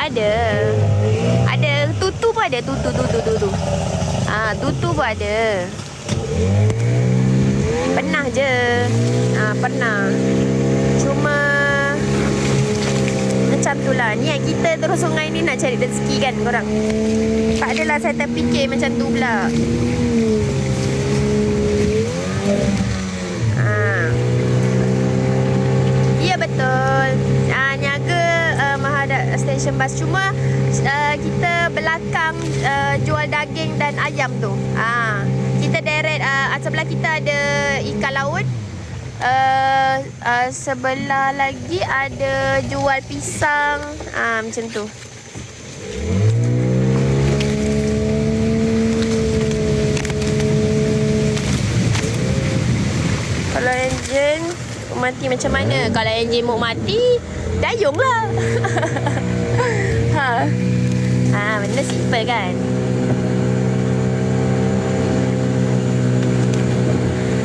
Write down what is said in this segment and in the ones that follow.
Ada. Ada tutu pun ada. Tutu. Tutu pun ada. Pernah je. Pernah. Cuma macam tu lah. Niat kita terus sungai ni nak cari rezeki kan korang. Tak adalah saya terfikir macam tu pula. Ya betul. Niaga menghadap stesen bas. Cuma kita belakang jual daging dan ayam tu. Kita direct sebelah kita ada ikan laut. Sebelah lagi ada jual pisang. Macam tu. Kalau enjin mati macam mana? Kalau enjin mau mati, dayung lah. Benda simple kan?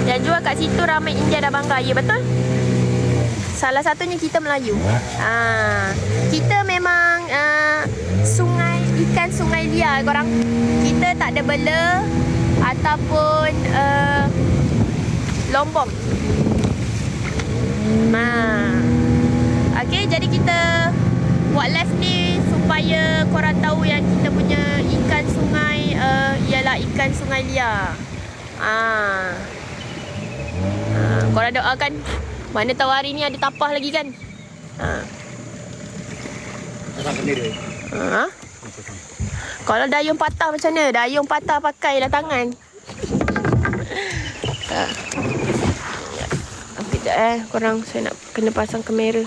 Yang jual kat situ ramai India dan bangga. Ya betul? Salah satunya kita Melayu. Kita memang ikan sungai liar korang. Kita tak ada bela ataupun lombong. Okay, jadi kita buat live ni supaya korang tahu yang kita punya ikan sungai ialah ikan sungai liar. Korang doakan. Mana tahu hari ni ada tapah lagi kan. Kalau dayung patah macam mana? Dayung patah pakailah tangan. Sekejap korang, saya nak kena pasang kamera.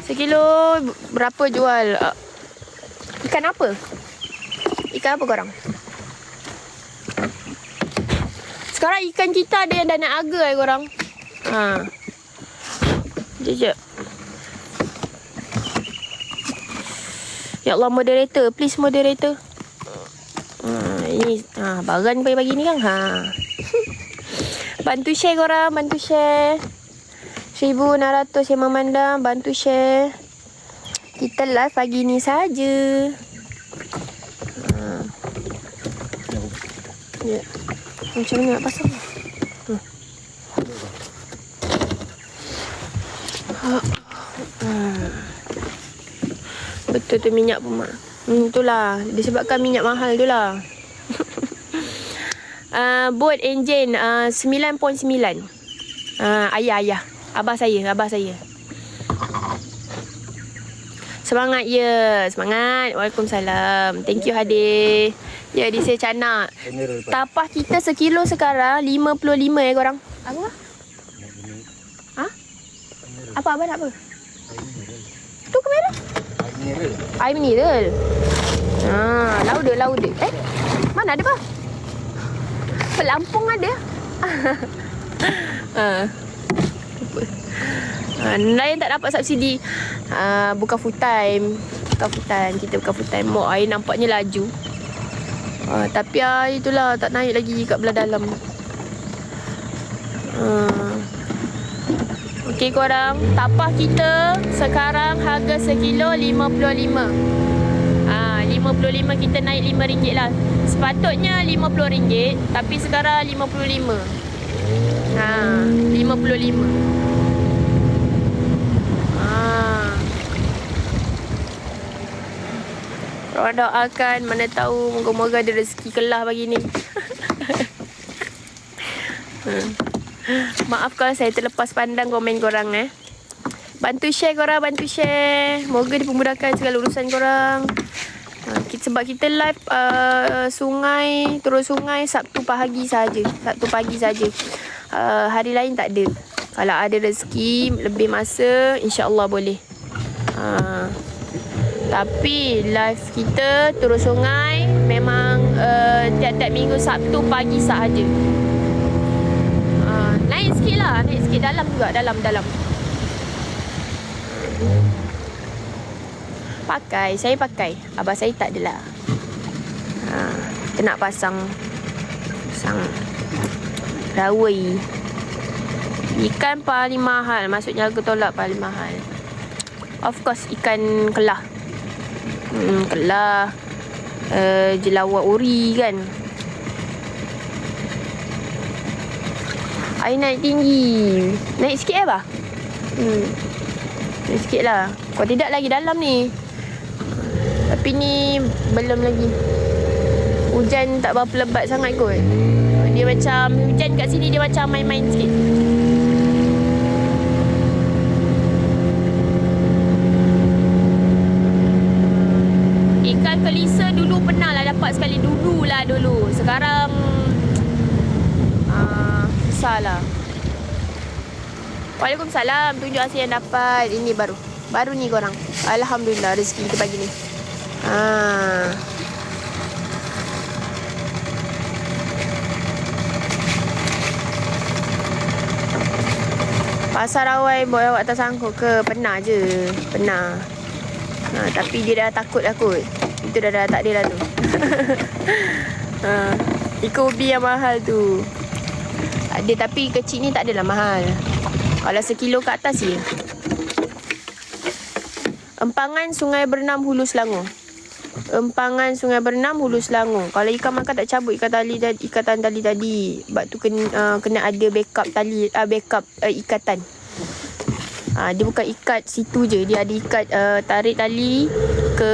Sekilo berapa jual? Ikan apa? Ikan apa korang? Sekarang ikan kita ada yang dah naik harga korang. Sekejap. Ya Allah, moderator. Please moderator. Ini baran pagi-pagi ni kan. Bantu share korang. Bantu share. 1,600 yang memandang. Bantu share. Kita live pagi ni saja. Ya. Macam mana nak pasang? Betul tu minyak pun mak. Itulah disebabkan minyak mahal tu lah. Boat engine 9.9. Ayah abah saya. Semangat ya. Semangat. Waalaikumsalam. Thank you Hadir. Ya, di saya canak. Tapah kita sekilo sekarang 55 korang. Apa? Apa abang nak apa? Tu kamera? Air mineral. Lauda. Mana ada bah? Pelampung ada. Lain tak dapat subsidi. Bukan full time. Kita bukan full time. Mau air nampaknya laju. Tapi itulah tak naik lagi kat belah dalam. Okey korang, tapah kita sekarang harga sekilo 55. 55 kita naik RM5 lah. Sepatutnya RM50, tapi sekarang 55. 55. Korang doakan, mana tahu moga-moga ada rezeki kelah pagi ni. Maaf kalau saya terlepas pandang komen korang Bantu share korang, bantu share. Moga dipermudahkan segala urusan korang. Sebab kita live turun sungai Sabtu pagi saja. Hari lain tak ada. Kalau ada rezeki lebih masa, insya-Allah boleh. Tapi live kita turun sungai memang tiap-tiap minggu Sabtu pagi sahaja. Naik sikit lah. Dalam juga. Dalam. Saya pakai. Abah saya tak adalah. Kita nak pasang rawai. Ikan paling mahal. Maksudnya harga tolak paling mahal. Of course ikan kelah. Kelah. Jelawat ori kan. Air naik tinggi. Naik sikit Abah? Naik sikit lah. Kalau tidak lagi dalam ni. Tapi ni belum lagi. Hujan tak berapa lebat sangat kot. Dia macam hujan kat sini dia macam main-main sikit. Ikan kelisa dulu pernah lah dapat sekali. Dulu. Sekarang susah lah. Waalaikumsalam. Tunjuk hasil yang dapat. Ini baru ni korang. Alhamdulillah rezeki kita pagi ni. Pasar Rawai buat awak tak sangkut ke? Pernah je. Pernah. Tapi dia dah takut. Itu dah tak ada dah tu. Ikan ubi yang mahal tu. Ada tapi kecil ni tak adalah mahal. Kalau sekilo ke atas je. Empangan Sungai Bernam Hulu Selangor. Kalau ikan makan tak cabut ikatan tali tadi. Sebab tu kena ada backup tali, backup ikatan. Dia bukan ikat situ je. Dia ada ikat tarik tali ke